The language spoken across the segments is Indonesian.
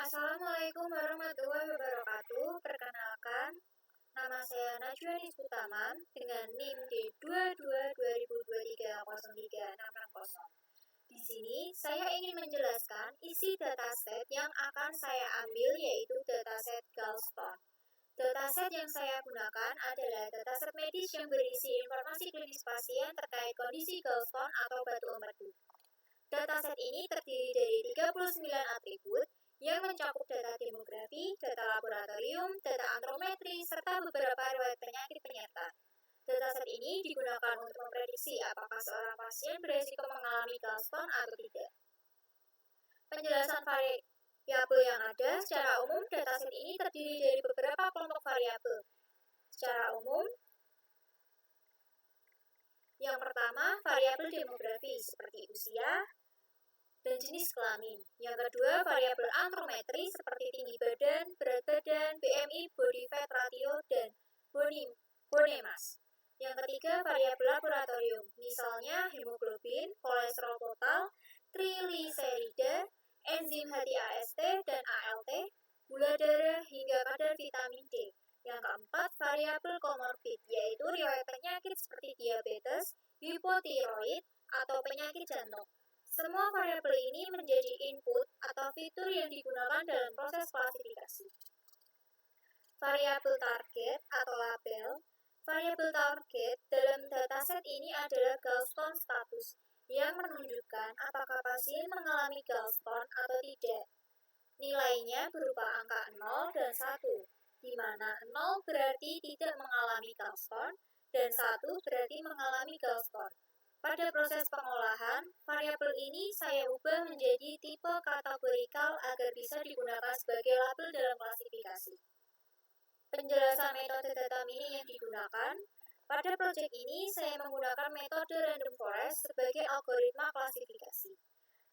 Assalamualaikum warahmatullahi wabarakatuh. Perkenalkan, nama saya Najwa Nisbutaman dengan NIM D22-2023-0360. Di sini, saya ingin menjelaskan isi dataset yang akan saya ambil, yaitu dataset gallstone. Dataset yang saya gunakan adalah dataset medis yang berisi informasi klinis pasien terkait kondisi gallstone atau batu empedu. Dataset ini terdiri dari 39 atribut yang mencakup data demografi, data laboratorium, data antrometri, serta beberapa riwayat penyakit penyerta. Dataset ini digunakan untuk memprediksi apakah seorang pasien beresiko mengalami gallstone atau tidak. Penjelasan variabel yang ada, secara umum dataset ini terdiri dari beberapa kelompok variabel. Secara umum, yang pertama, variabel demografi seperti usia dan jenis kelamin. Yang kedua, variabel antrometri seperti tinggi badan, berat badan, BMI, body fat ratio, dan bone mass. Yang ketiga, variabel laboratorium, misalnya hemoglobin, kolesterol total, trigliserida, enzim hati AST dan ALT, gula darah, hingga kadar vitamin D. Yang keempat, variabel komorbid, yaitu riwayat penyakit seperti diabetes, hipotiroid, atau penyakit jantung. Semua variabel ini menjadi input atau fitur yang digunakan dalam proses klasifikasi. Variabel target atau label. Variabel target dalam dataset ini adalah gallstone status yang menunjukkan apakah pasien mengalami gallstone atau tidak. Nilainya berupa angka 0 dan 1, di mana 0 berarti tidak mengalami gallstone dan 1 berarti mengalami gallstone. Pada proses pengolahan, variabel ini saya ubah menjadi tipe kategorikal agar bisa digunakan sebagai label dalam klasifikasi. Penjelasan metode data mini yang digunakan. Pada proyek ini, saya menggunakan metode random forest sebagai algoritma klasifikasi.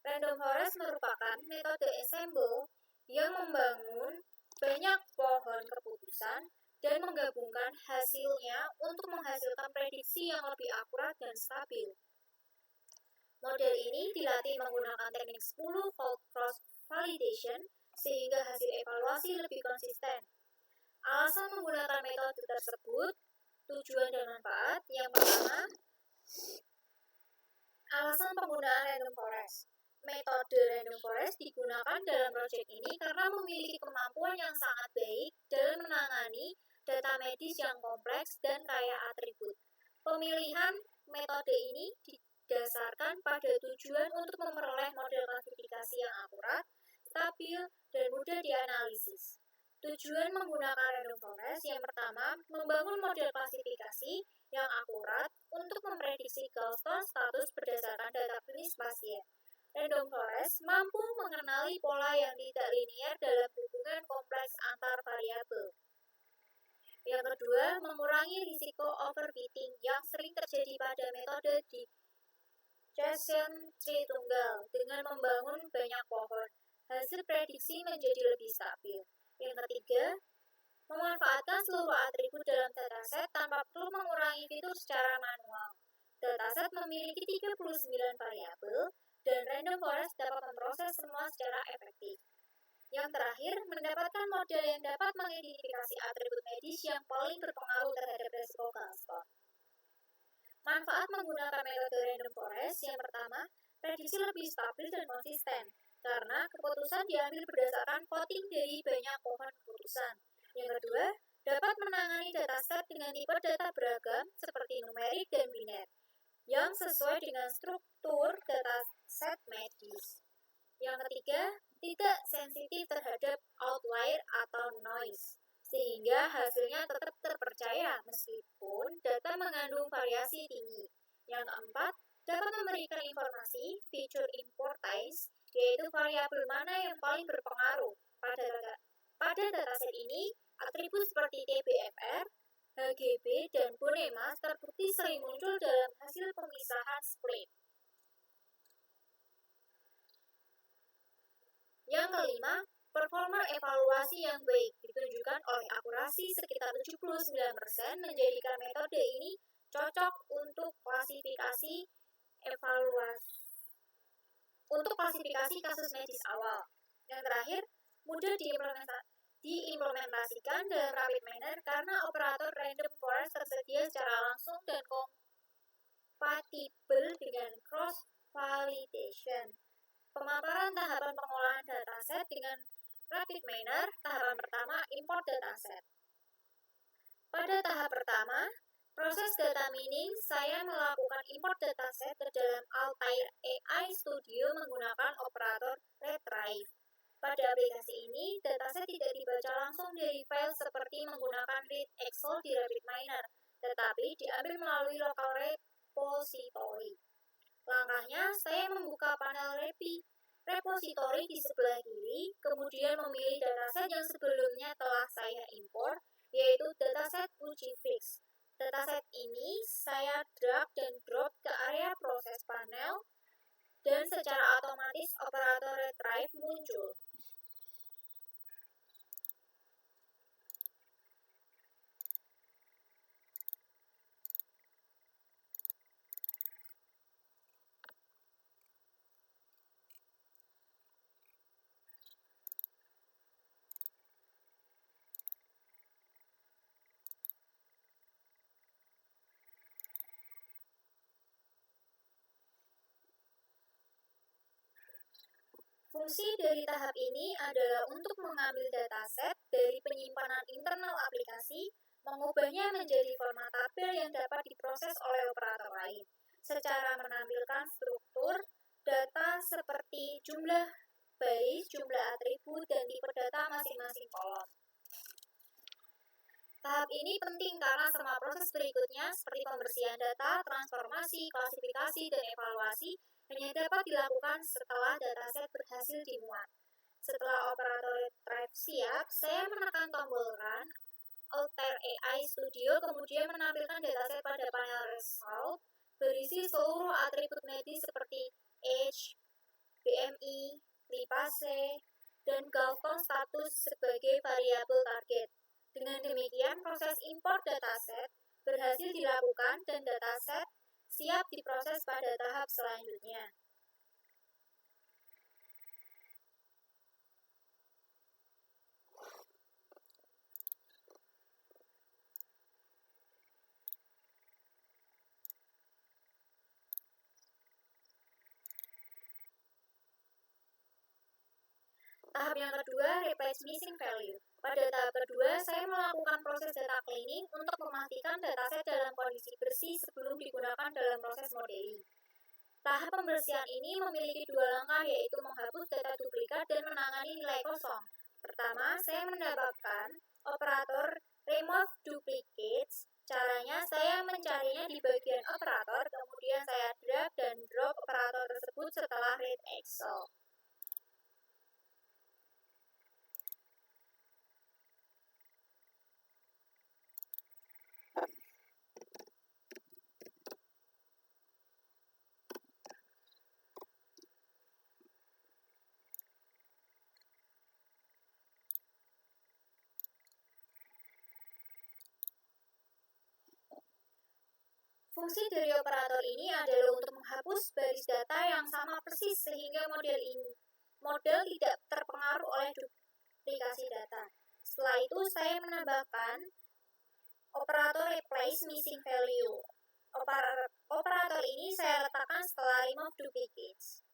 Random forest merupakan metode ensemble yang membangun banyak pohon keputusan dan menggabungkan hasilnya untuk menghasilkan prediksi yang lebih akurat dan stabil. Model ini dilatih menggunakan teknik 10-fold cross validation sehingga hasil evaluasi lebih konsisten. Alasan menggunakan metode tersebut, tujuan dan manfaat. Yang pertama, alasan penggunaan random forest. Metode random forest digunakan dalam proyek ini karena memiliki kemampuan yang sangat baik dalam menangani data medis yang kompleks dan kaya atribut. Pemilihan metode ini didasarkan pada tujuan untuk memperoleh model klasifikasi yang akurat, stabil, dan mudah dianalisis. Tujuan menggunakan random forest yang pertama, membangun model klasifikasi yang akurat untuk memprediksi gallstone status berdasarkan data klinis pasien. Random forest mampu mengenali pola yang tidak linear dalam hubungan kompleks antar variabel. Yang kedua, mengurangi risiko overfitting yang sering terjadi pada metode Bayesian tree tunggal dengan membangun banyak pohon. Hasil prediksi menjadi lebih stabil. Yang ketiga, memanfaatkan seluruh atribut dalam dataset tanpa perlu mengurangi fitur secara manual. Dataset memiliki 39 variabel dan random forest dapat memproses semua secara efektif. Yang terakhir, mendapatkan model yang dapat mengidentifikasi atribut medis yang paling berpengaruh terhadap resiko gallstone. Manfaat menggunakan metode random forest yang pertama, prediksi lebih stabil dan konsisten, karena keputusan diambil berdasarkan voting dari banyak pohon keputusan. Yang kedua, dapat menangani dataset dengan tipe data beragam seperti numerik dan biner, yang sesuai dengan struktur dataset medis. Yang ketiga, tidak sensitif terhadap outlier atau noise, sehingga hasilnya tetap terpercaya meskipun data mengandung variasi tinggi. Yang keempat, dapat memberikan informasi feature importance, yaitu variabel mana yang paling berpengaruh. Pada dataset ini, atribut seperti TBFR, HGB, dan bone mass terbukti sering muncul dalam hasil pemisahan split. Yang kelima, performa evaluasi yang baik ditunjukkan oleh akurasi sekitar 79% menjadikan metode ini cocok untuk klasifikasi kasus medis awal. Yang terakhir, mudah diimplementasikan dalam rapid manner karena operator random forest tersedia secara langsung dan kompatibel dengan cross validation. Pemaparan tahapan pengolahan dataset dengan rapid manner. Tahapan pertama, import dataset. Pada tahap pertama, proses data mining, saya melakukan import dataset ke dalam Altair AI Studio menggunakan operator retrieve. Pada aplikasi ini, dataset tidak dibaca langsung dari file seperti menggunakan read Excel di RapidMiner, tetapi diambil melalui local repository. Langkahnya, saya membuka panel repository di sebelah kiri, kemudian memilih dataset yang sebelumnya telah saya import, yaitu dataset uji fix. Dataset ini saya drag dan drop ke area proses panel, dan secara otomatis operator retrieve muncul. Fungsi dari tahap ini adalah untuk mengambil dataset dari penyimpanan internal aplikasi, mengubahnya menjadi format tabel yang dapat diproses oleh operator lain, secara menampilkan struktur data seperti jumlah baris, jumlah atribut, dan tipe data masing-masing kolom. Tahap ini penting karena semua proses berikutnya seperti pembersihan data, transformasi, klasifikasi, dan evaluasi hanya dapat dilakukan setelah dataset berhasil dimuat. Setelah operator retrieve siap, saya menekan tombol Run. Altair AI Studio kemudian menampilkan dataset pada panel result berisi seluruh atribut medis seperti age, BMI, lipase, dan Galton status sebagai variabel target. Dengan demikian, proses import dataset berhasil dilakukan dan dataset siap diproses pada tahap selanjutnya. Tahap yang kedua, replace missing value. Pada tahap kedua, saya melakukan proses data cleaning untuk memastikan dataset dalam kondisi bersih sebelum digunakan dalam proses modeling. Tahap pembersihan ini memiliki dua langkah, yaitu menghapus data duplikat dan menangani nilai kosong. Pertama, saya menambahkan operator remove duplicates. Caranya, saya mencarinya di bagian operator, kemudian saya drag dan drop operator tersebut setelah read Excel. Fungsi dari operator ini adalah untuk menghapus baris data yang sama persis sehingga model tidak terpengaruh oleh duplikasi data. Setelah itu, saya menambahkan operator replace missing value. Operator ini saya letakkan setelah remove duplicates.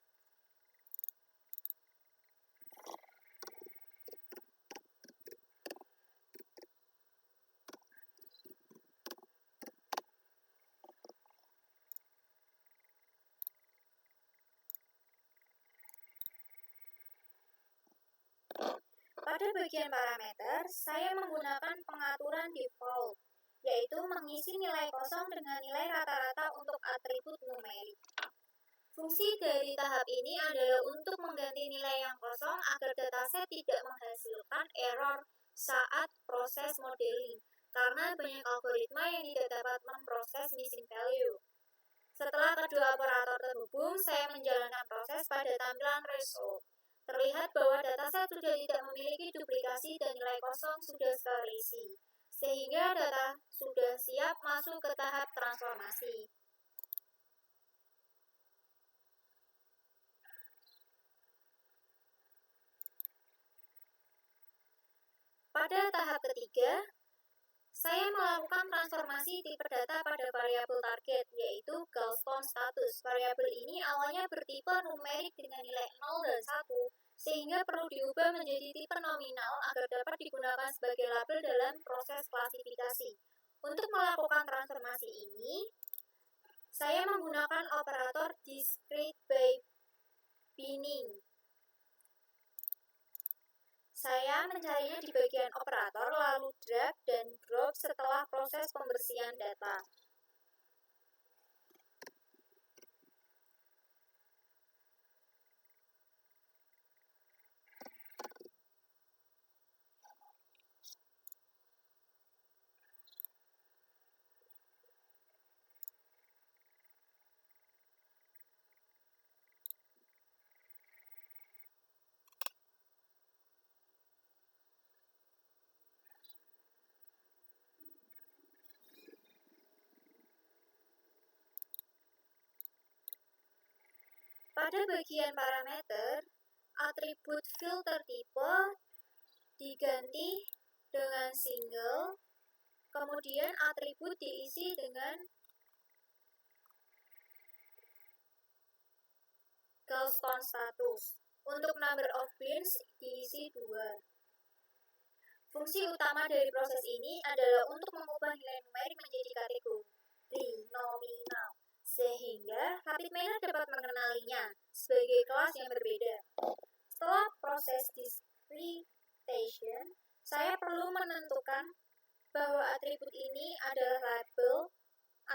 Pada bagian parameter, saya menggunakan pengaturan default, yaitu mengisi nilai kosong dengan nilai rata-rata untuk atribut numerik. Fungsi dari tahap ini adalah untuk mengganti nilai yang kosong agar dataset tidak menghasilkan error saat proses modeling, karena banyak algoritma yang tidak dapat memproses missing value. Setelah kedua operator terhubung, saya menjalankan proses pada tampilan result. Terlihat bahwa dataset sudah tidak memiliki duplikasi dan nilai kosong sudah terisi, sehingga data sudah siap masuk ke tahap transformasi. Pada tahap ketiga, saya melakukan transformasi tipe data pada variabel target, yaitu Gaussian status. Variabel ini awalnya bertipe numerik dengan nilai 0 dan 1, sehingga perlu diubah menjadi tipe nominal agar dapat digunakan sebagai label dalam proses klasifikasi. Untuk melakukan transformasi ini, saya menggunakan operator discrete by binning. Saya mencarinya di bagian operator, lalu drag dan drop setelah proses pembersihan data. Pada bagian parameter, atribut filter tipe diganti dengan single, kemudian atribut diisi dengan Gaussian status. Untuk number of beans diisi 2. Fungsi utama dari proses ini adalah untuk mengubah nilai numerik menjadi kategori nominal, sehingga RapidMiner dapat mengenalinya sebagai kelas yang berbeda. Setelah proses discretization, saya perlu menentukan bahwa atribut ini adalah label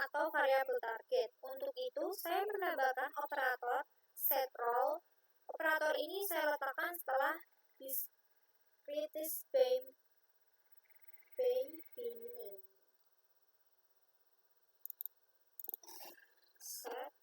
atau variabel target. Untuk itu, saya menambahkan operator setRole. Operator ini saya letakkan setelah discretize by binning. Set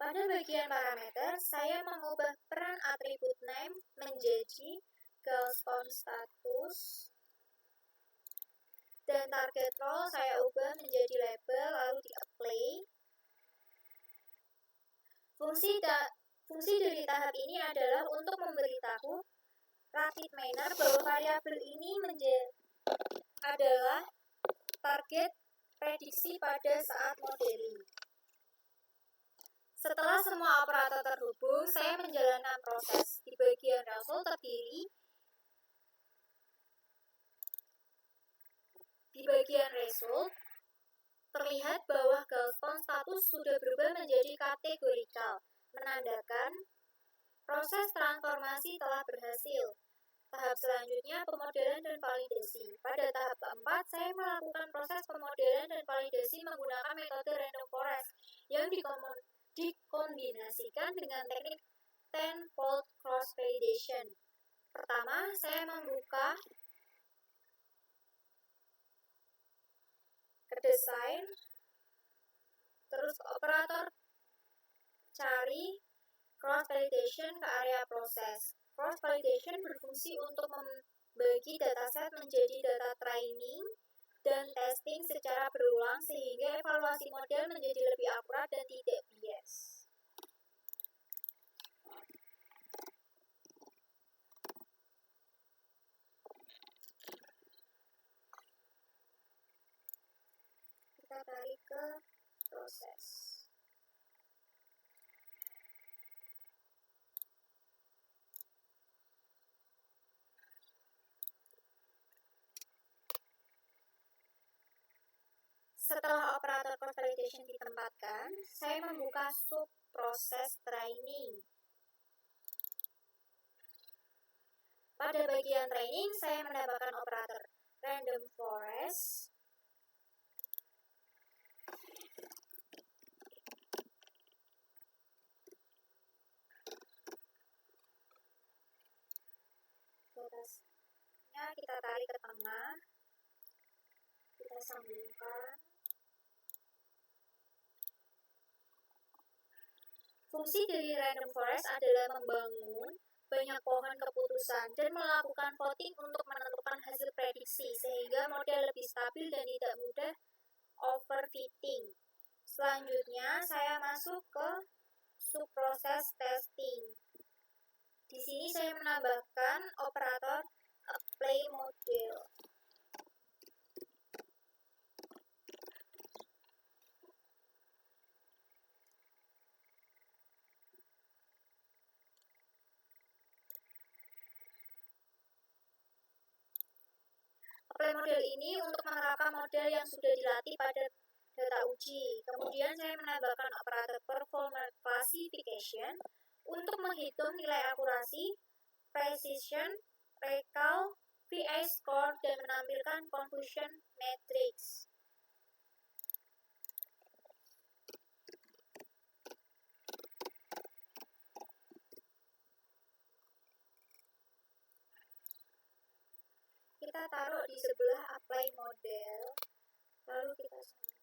Pada bagian parameter, saya mengubah peran atribut name menjadi Gaussian status, dan target role saya ubah menjadi label lalu di-apply. Fungsi dari tahap ini adalah untuk memberitahu RapidMiner bahwa variabel ini adalah target prediksi pada saat modeling. Setelah semua operator terhubung, saya menjalankan proses. Di bagian result terdiri Di bagian result, terlihat bahwa Gaussian status sudah berubah menjadi kategorikal, menandakan proses transformasi telah berhasil. Tahap selanjutnya, pemodelan dan validasi. Pada tahap keempat, saya melakukan proses pemodelan dan validasi menggunakan metode random forest yang dikombinasikan dengan teknik 10-fold cross validation. Pertama, saya membuka ke desain, terus operator cari cross validation ke area proses. Cross validation berfungsi untuk membagi dataset menjadi data training dan testing secara berulang sehingga evaluasi model menjadi lebih akurat dan tidak bias. Kita tarik ke proses. Setelah operator cross validation ditempatkan, saya membuka subproses training. Pada bagian training, saya menambahkan operator random forest. Datasnya kita tarik ke tengah, kita sambungkan. Fungsi dari random forest adalah membangun banyak pohon keputusan dan melakukan voting untuk menentukan hasil prediksi sehingga model lebih stabil dan tidak mudah overfitting. Selanjutnya saya masuk ke subproses testing. Di sini saya menambahkan operator apply model. Apply model ini untuk menerapkan model yang sudah dilatih pada data uji. Kemudian saya menambahkan operator performance classification untuk menghitung nilai akurasi, precision, recall, VI score, dan menampilkan confusion matrix. Kita taruh di sebelah apply model, lalu kita sambungkan.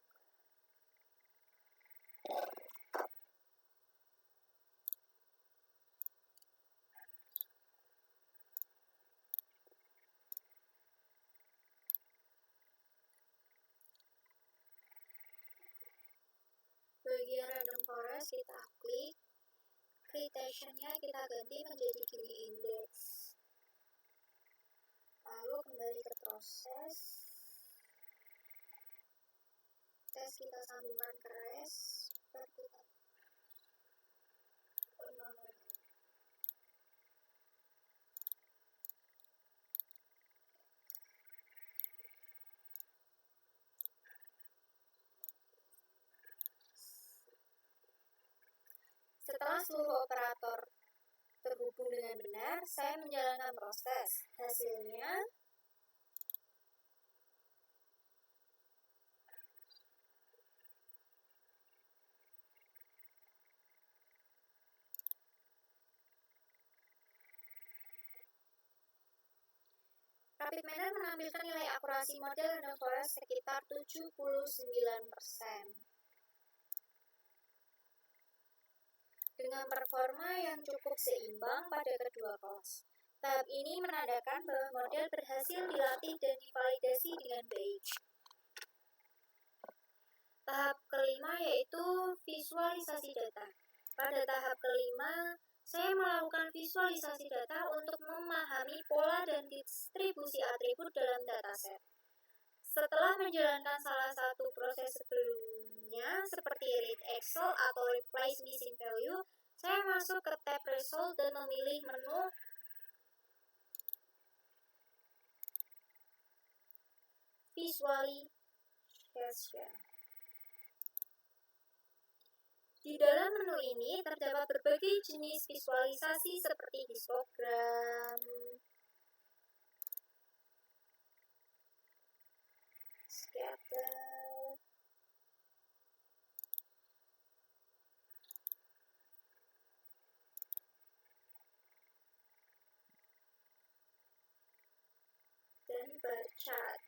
Bagian random forest kita klik, citation-nya kita ganti menjadi Gini index. Lalu kembali ke proses, tes kita sambungkan ke rest, kita setelah seluruh operator terhubung dengan benar, saya menjalankan proses. Hasilnya Rapid Manner menampilkan nilai akurasi model random forest sekitar 79%. Dengan performa yang cukup seimbang pada kedua kelas. Tahap ini menandakan bahwa model berhasil dilatih dan divalidasi dengan baik. Tahap kelima yaitu visualisasi data. Pada tahap kelima, saya melakukan visualisasi data untuk memahami pola dan distribusi atribut dalam dataset. Setelah menjalankan salah satu proses sebelumnya, seperti read Excel atau replace missing value, saya masuk ke tab result dan memilih menu visualization. Di dalam menu ini terdapat berbagai jenis visualisasi seperti histogram, scatter, dan bar chart.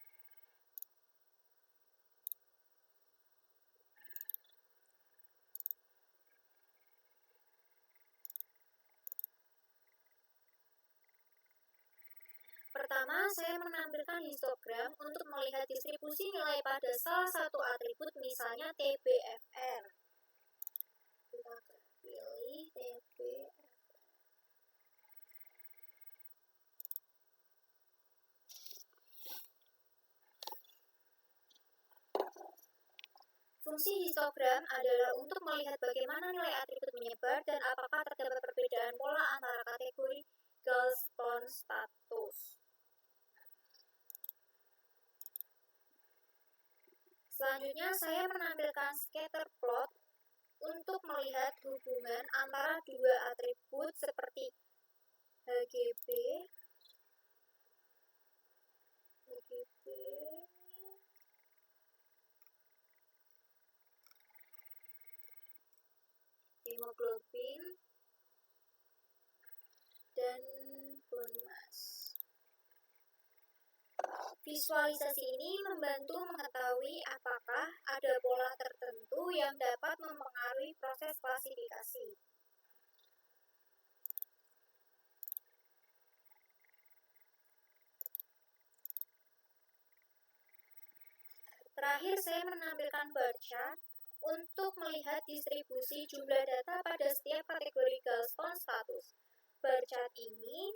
Pertama, saya menampilkan histogram untuk melihat distribusi nilai pada salah satu atribut, misalnya TBFR. Kita pilih TBFR. Fungsi histogram adalah untuk melihat bagaimana nilai atribut menyebar dan apakah terdapat perbedaan pola antara kategori Galston status. Selanjutnya, saya menampilkan scatter plot untuk melihat hubungan antara dua atribut seperti HGB, hemoglobin, dan bone mass. Visualisasi ini membantu mengetahui apakah ada pola tertentu yang dapat mempengaruhi proses klasifikasi. Terakhir, saya menampilkan bar chart untuk melihat distribusi jumlah data pada setiap kategori Galston status. Bar chart ini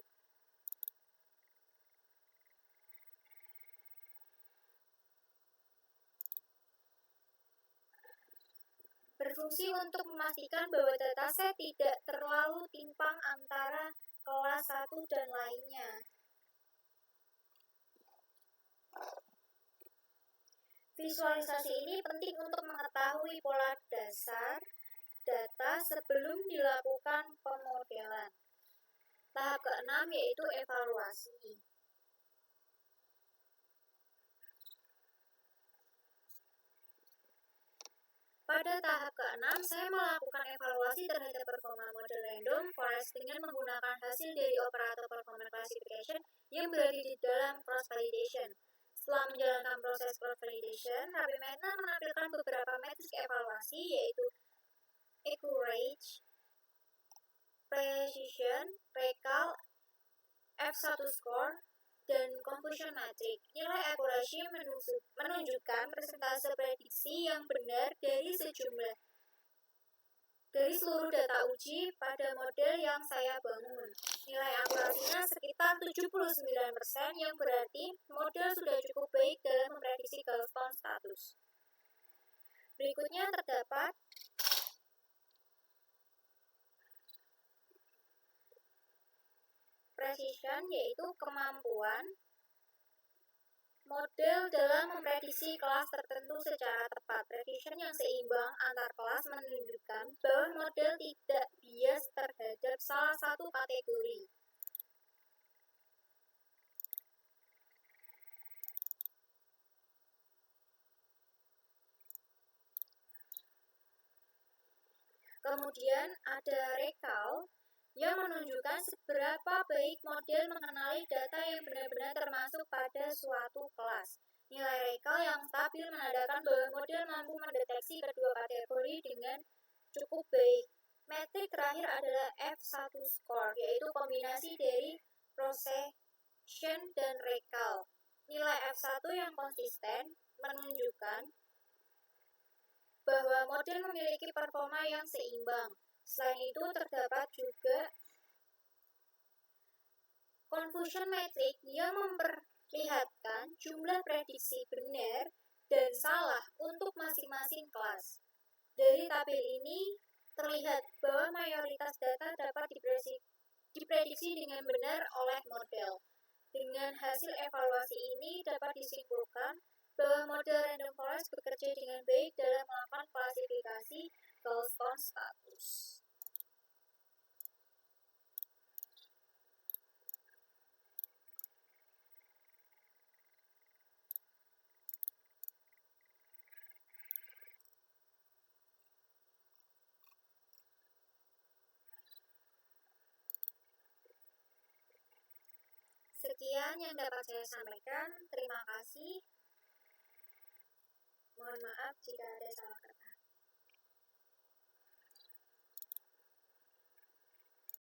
berfungsi untuk memastikan bahwa dataset tidak terlalu timpang antara kelas satu dan lainnya. Visualisasi ini penting untuk mengetahui pola dasar data sebelum dilakukan pemodelan. Tahap ke-6 yaitu evaluasi. Pada tahap ke-6, saya melakukan evaluasi terhadap performa model random forest dengan menggunakan hasil dari operator performance classification yang berada di dalam cross validation. Setelah menjalankan proses cross validation, RapiMainer menampilkan beberapa metrik evaluasi yaitu accuracy, precision, recall, F1 score, dan confusion matrix. Nilai accuracy menunjukkan persentase prediksi yang benar dari seluruh data uji pada model yang saya bangun. Nilai akurasinya sekitar 79%, yang berarti model sudah cukup baik dalam memprediksi Galston status. Berikutnya terdapat precision, yaitu kemampuan model dalam memprediksi kelas tertentu secara tepat. Precision yang seimbang antar kelas menunjukkan bahwa model tidak bias terhadap salah satu kategori. Kemudian ada recall yang menunjukkan seberapa baik model mengenali data yang benar-benar termasuk pada suatu kelas. Nilai recall yang stabil menandakan bahwa model mampu mendeteksi kedua kategori dengan cukup baik. Metrik terakhir adalah F1 score, yaitu kombinasi dari procession dan recall. Nilai F1 yang konsisten menunjukkan bahwa model memiliki performa yang seimbang. Selain itu, terdapat juga confusion matrix yang memperlihatkan jumlah prediksi benar dan salah untuk masing-masing kelas. Dari tabel ini terlihat bahwa mayoritas data dapat diprediksi dengan benar oleh model. Dengan hasil evaluasi ini dapat disimpulkan bahwa model random forest bekerja dengan baik dalam melakukan klasifikasi Galston status. Sekian yang dapat saya sampaikan. Terima kasih. Mohon maaf jika ada salah kata.